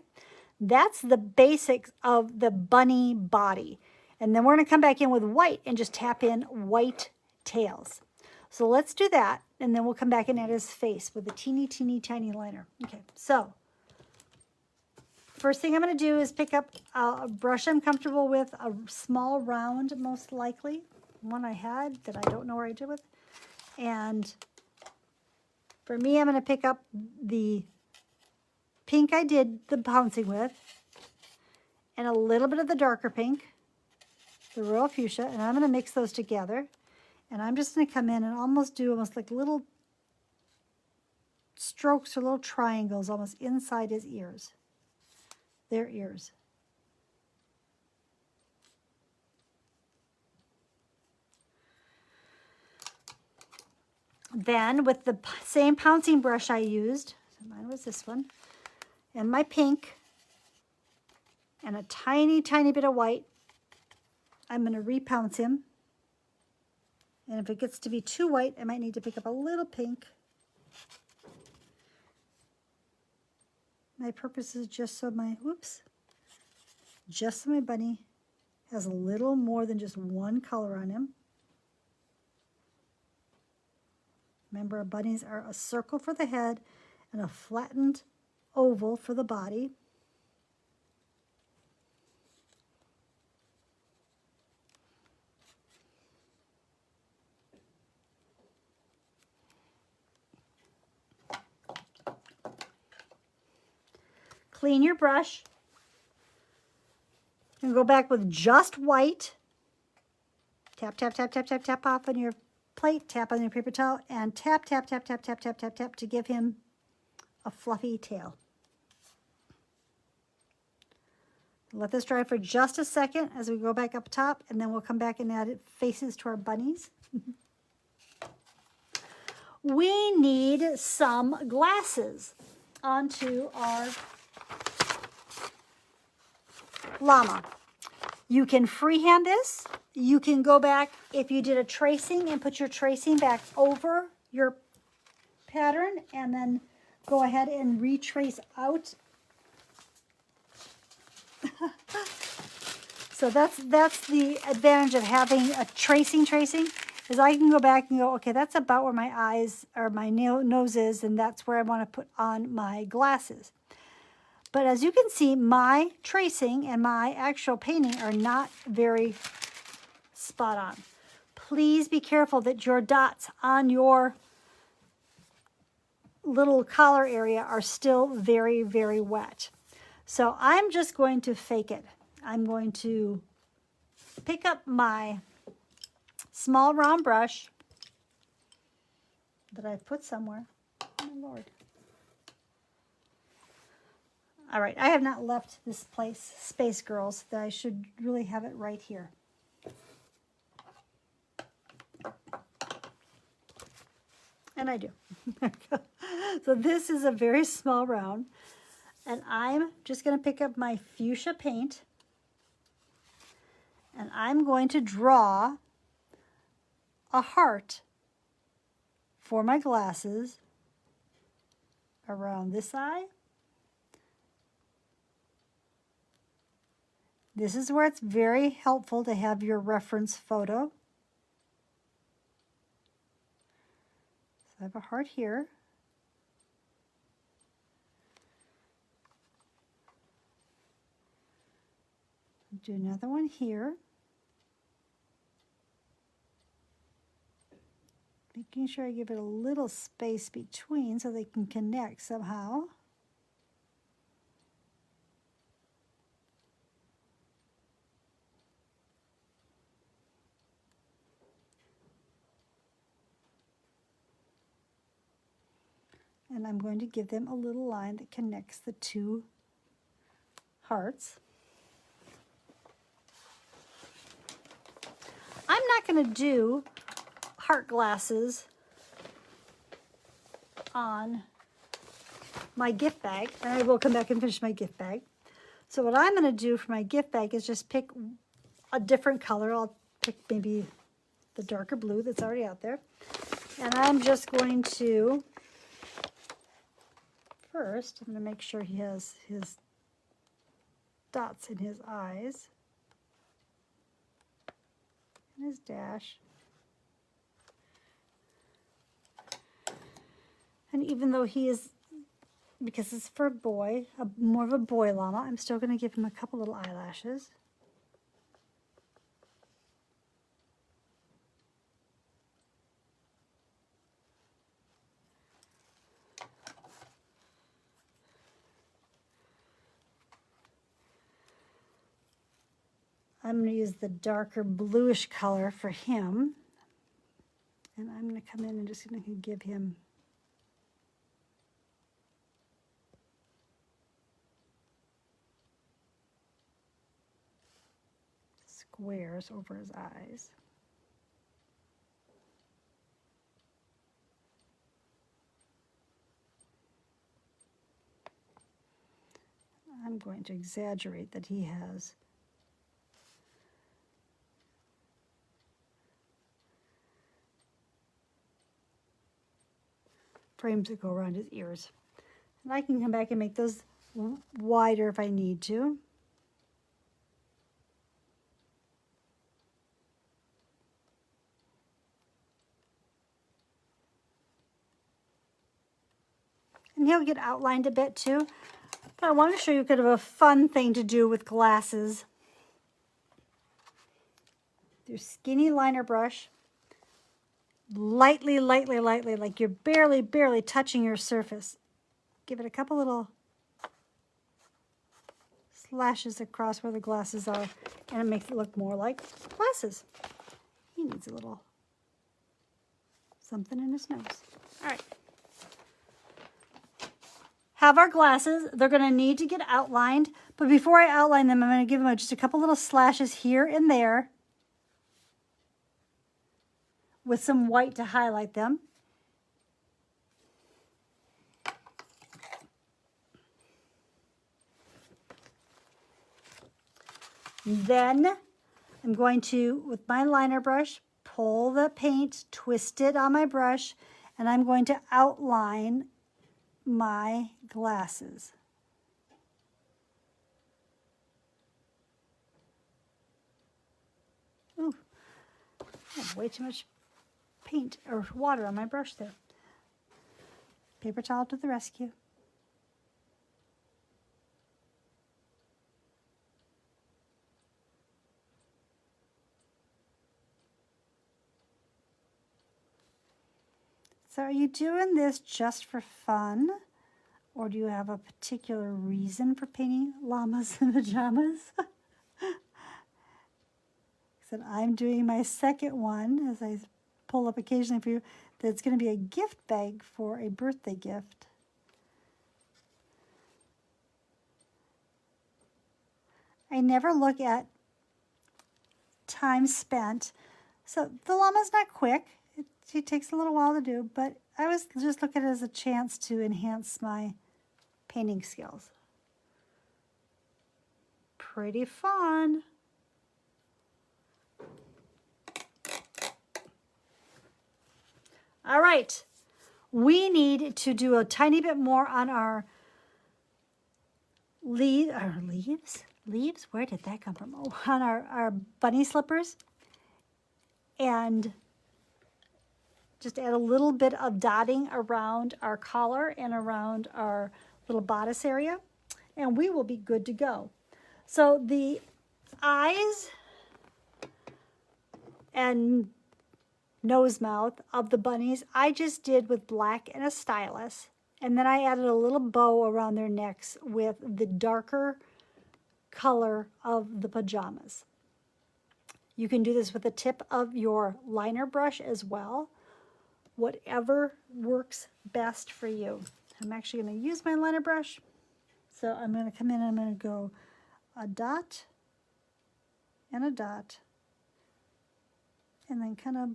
that's the basics of the bunny body. And then we're going to come back in with white and just tap in white tails. So let's do that, and then we'll come back in at his face with a teeny, teeny, tiny liner. Okay, so first thing I'm going to do is pick up a brush I'm comfortable with, a small round most likely, one I had that I don't know where I did with. And for me, I'm going to pick up the pink I did the pouncing with and a little bit of the darker pink, the royal fuchsia, and I'm going to mix those together. And I'm just going to come in and almost like little strokes or little triangles almost inside his ears, their ears. Then with the same pouncing brush I used, so mine was this one, and my pink, and a tiny, tiny bit of white, I'm going to repounce him. And if it gets to be too white, I might need to pick up a little pink. My purpose is just so my, just so my bunny has a little more than just one color on him. Remember, our bunnies are a circle for the head and a flattened oval for the body. Clean your brush. And go back with just white. Tap, tap, tap, tap, tap, tap off on your plate, tap on your paper towel, and tap, tap, tap, tap, tap, tap, tap, tap to give him a fluffy tail. Let this dry for just a second as we go back up top, and then we'll come back and add faces to our bunnies. We need some glasses onto our llama. You can freehand this. You can go back, if you did a tracing, and put your tracing back over your pattern, and then go ahead and retrace out. So that's the advantage of having a tracing, is I can go back and go, okay, that's about where my eyes or my nose is, and that's where I want to put on my glasses. But as you can see, my tracing and my actual painting are not very spot on. Please be careful that your dots on your little collar area are still very, very wet. So I'm just going to fake it. I'm going to pick up my small round brush that I've put somewhere. Oh my Lord. All right, I have not left this space, girls, that I should really have it right here. And I do. So this is a very small round. And I'm just going to pick up my fuchsia paint. And I'm going to draw a heart for my glasses around this eye. This is where it's very helpful to have your reference photo. So I have a heart here. Do another one here. Making sure I give it a little space between so they can connect somehow. And I'm going to give them a little line that connects the two hearts. I'm not going to do heart glasses on my gift bag, and I will come back and finish my gift bag. So what I'm going to do for my gift bag is just pick a different color. I'll pick maybe the darker blue that's already out there. And I'm just going to, first, I'm going to make sure he has his dots in his eyes and his dash. And even though he is because it's for a boy, more of a boy llama, I'm still going to give him a couple little eyelashes. I'm going to use the darker bluish color for him. And I'm going to come in and just going to give him squares over his eyes. I'm going to exaggerate that he has frames that go around his ears. And I can come back and make those wider if I need to. And he'll get outlined a bit too. But I want to show you kind of a fun thing to do with glasses. Your skinny liner brush, lightly, like you're barely touching your surface. Give it a couple little slashes across where the glasses are, and it makes it look more like glasses. He needs a little something in his nose. All right. Have our glasses. They're going to need to get outlined, but before I outline them, I'm going to give them just a couple little slashes here and there with some white to highlight them. Then I'm going to, with my liner brush, pull the paint, twist it on my brush, and I'm going to outline my glasses. Ooh, I have way too much paint or water on my brush there. Paper towel to the rescue. So are you doing this just for fun? Or do you have a particular reason for painting llamas in pajamas? So I'm doing my second one, as I pull up occasionally for you, that's going to be a gift bag for a birthday gift. I never look at time spent. So the llama's not quick. It takes a little while to do, but I was just looking at it as a chance to enhance my painting skills. Pretty fun. All right, we need to do a tiny bit more on our leaves? Where did that come from? Oh, on our bunny slippers. And just add a little bit of dotting around our collar and around our little bodice area, and we will be good to go. So the eyes and nose mouth of the bunnies I just did with black and a stylus, and then I added a little bow around their necks with the darker color of the pajamas. You can do this with the tip of your liner brush as well. Whatever works best for you. I'm actually going to use my liner brush. So I'm going to come in and I'm going to go a dot and a dot. And then kind of,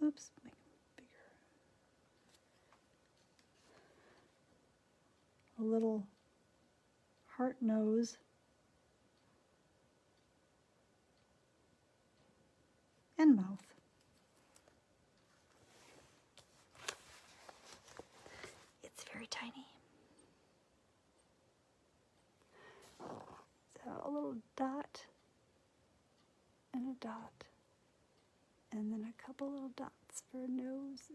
oops, make it bigger. A little heart nose. And mouth. It's very tiny. So a little dot and a dot. And then a couple little dots for a nose.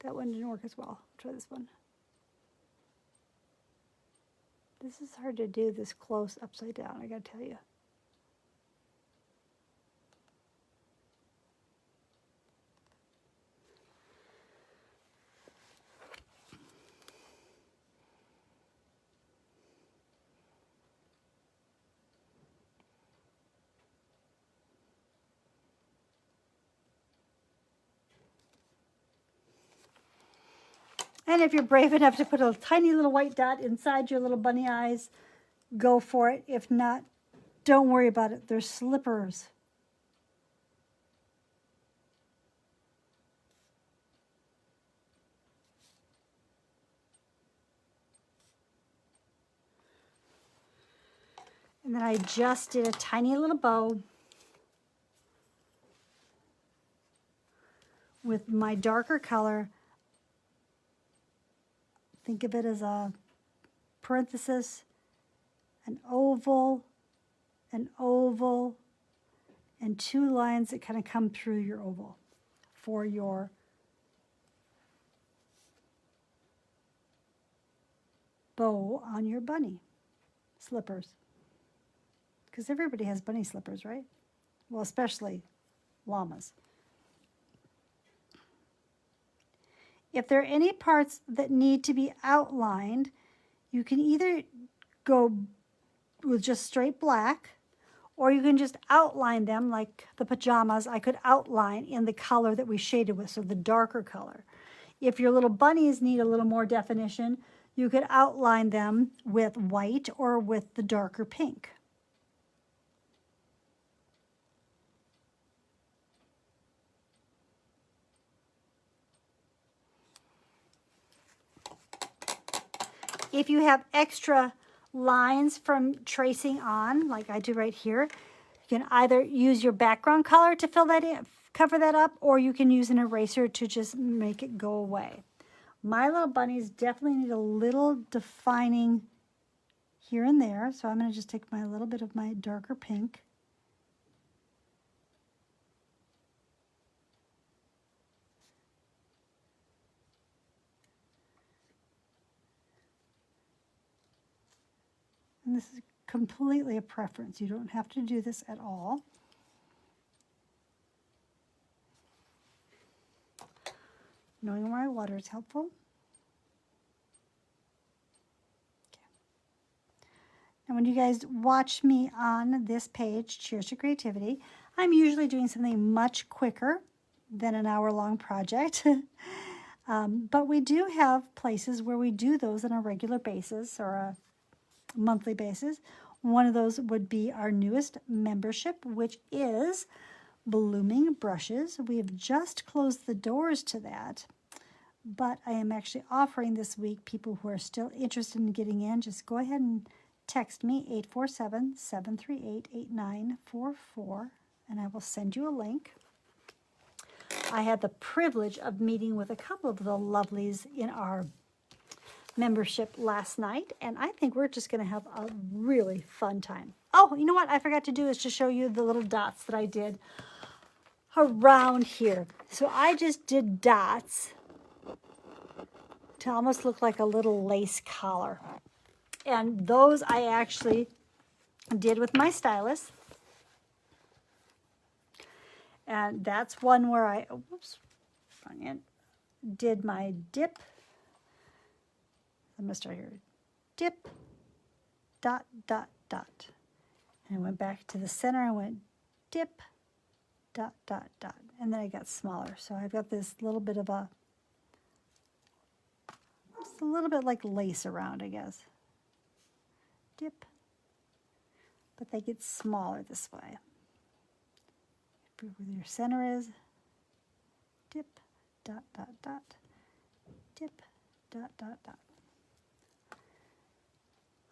That one didn't work as well. Try this one. This is hard to do this close upside down, I gotta tell you. And if you're brave enough to put a tiny little white dot inside your little bunny eyes, go for it. If not, don't worry about it. They're slippers. And then I just did a tiny little bow with my darker color. Think of it as a parenthesis, an oval, and two lines that kind of come through your oval for your bow on your bunny slippers. Because everybody has bunny slippers, right? Well, especially llamas. If there are any parts that need to be outlined, you can either go with just straight black, or you can just outline them like the pajamas. I could outline in the color that we shaded with, so the darker color. If your little bunnies need a little more definition, you could outline them with white or with the darker pink. If you have extra lines from tracing on, like I do right here, you can either use your background color to fill that in, cover that up, or you can use an eraser to just make it go away. My little bunnies definitely need a little defining here and there, so I'm going to just take my little bit of my darker pink. And this is completely a preference. You don't have to do this at all. Knowing where my water is helpful. Okay. And when you guys watch me on this page, Cheers to Creativity, I'm usually doing something much quicker than an hour-long project. But we do have places where we do those on a regular basis or a monthly basis. One of those would be our newest membership, which is Blooming Brushes. We have just closed the doors to that, but I am actually offering this week people who are still interested in getting in. Just go ahead and text me 847-738-8944, and I will send you a link. I had the privilege of meeting with a couple of the lovelies in our membership last night, and I think we're just going to have a really fun time. Oh, you know what I forgot to do is to show you the little dots that I did around here. So I just did dots to almost look like a little lace collar, and those I actually did with my stylus. And that's one where I did my dip. I'm going to start here. Dip, dot, dot, dot. And I went back to the center and went dip, dot, dot, dot. And then I got smaller. So I've got this little bit of a, just a little bit like lace around, I guess. Dip. But they get smaller this way. Where your center is. Dip, dot, dot, dot. Dip, dot, dot, dot.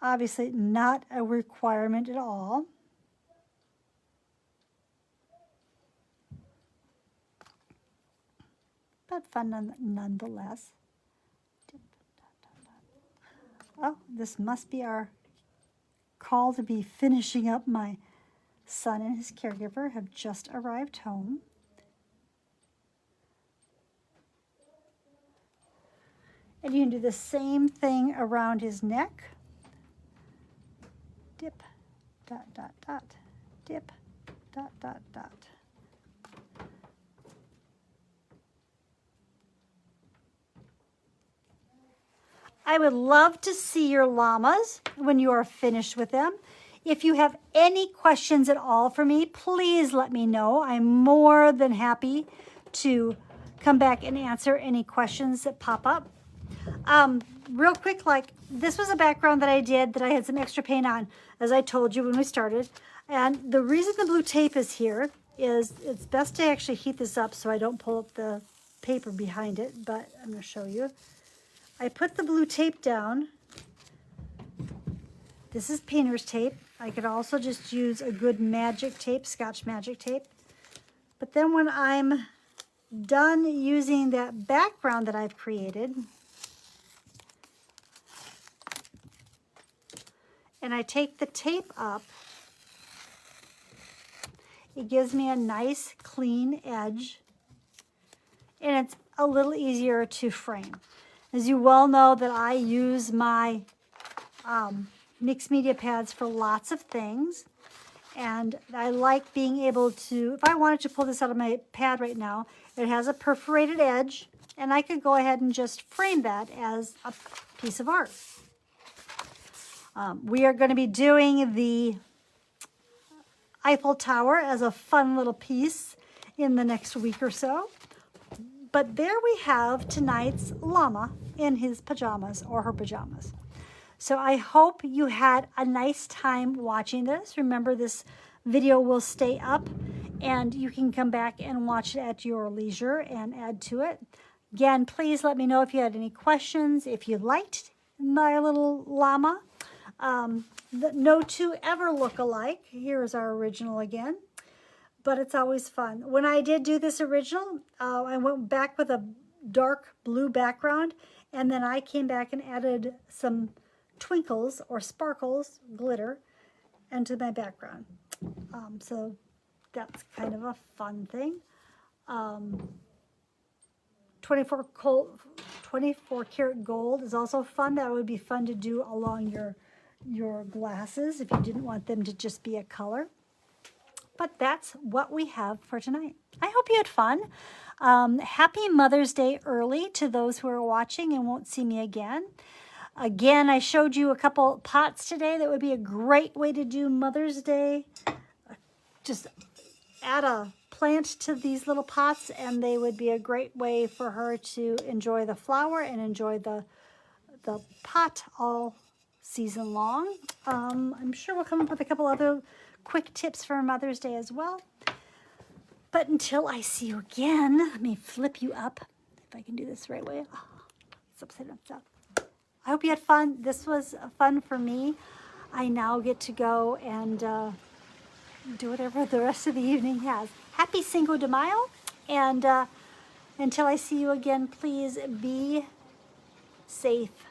Obviously not a requirement at all. But fun nonetheless. Dip, dot, dot, dot. Oh, this must be our call to be finishing up. My son and his caregiver have just arrived home. And you can do the same thing around his neck. dip, dot, dot, dot, dip, dot, dot, dot. I would love to see your llamas when you are finished with them. If you have any questions at all for me, please let me know. I'm more than happy to come back and answer any questions that pop up. Real quick, like this was a background that I did that I had some extra paint on, as I told you when we started. And the reason the blue tape is here is it's best to actually heat this up so I don't pull up the paper behind it, but I'm going to show you. I put the blue tape down. This is painter's tape. I could also just use a good magic tape, Scotch magic tape. But then when I'm done using that background that I've created, and I take the tape up, it gives me a nice clean edge, and it's a little easier to frame. As you well know that I use my mixed media pads for lots of things, and I like being able to, if I wanted to pull this out of my pad right now, it has a perforated edge, and I could go ahead and just frame that as a piece of art. We are going to be doing the Eiffel Tower as a fun little piece in the next week or so. But there we have tonight's llama in his pajamas or her pajamas. So I hope you had a nice time watching this. Remember, this video will stay up and you can come back and watch it at your leisure and add to it. Again, please let me know if you had any questions, if you liked my little llama. No two ever look alike. Here's our original again. But it's always fun. When I did do this original, I went back with a dark blue background, and then I came back and added some twinkles or sparkles, glitter, into my background. So that's kind of a fun thing. 24 karat gold is also fun. That would be fun to do along your glasses if you didn't want them to just be a color. But that's what we have for tonight. I hope you had fun. Happy Mother's Day early to those who are watching and won't see me again. Again, I showed you a couple pots today that would be a great way to do Mother's Day. Just add a plant to these little pots and they would be a great way for her to enjoy the flower and enjoy the pot all season long. I'm sure we'll come up with a couple other quick tips for Mother's Day as well. But until I see you again, let me flip you up, if I can do this the right way. Oh, it's upside down stuff. I hope you had fun. This was fun for me. I now get to go and do whatever the rest of the evening has. Happy Cinco de Mayo. And until I see you again, please be safe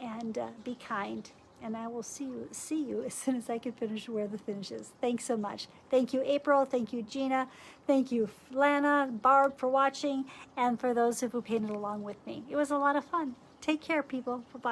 and be kind. And I will see you as soon as I can finish where the finish is. Thanks so much. Thank you, April. Thank you, Gina. Thank you, Lana, Barb, for watching, and for those who painted along with me. It was a lot of fun. Take care, people. Bye-bye.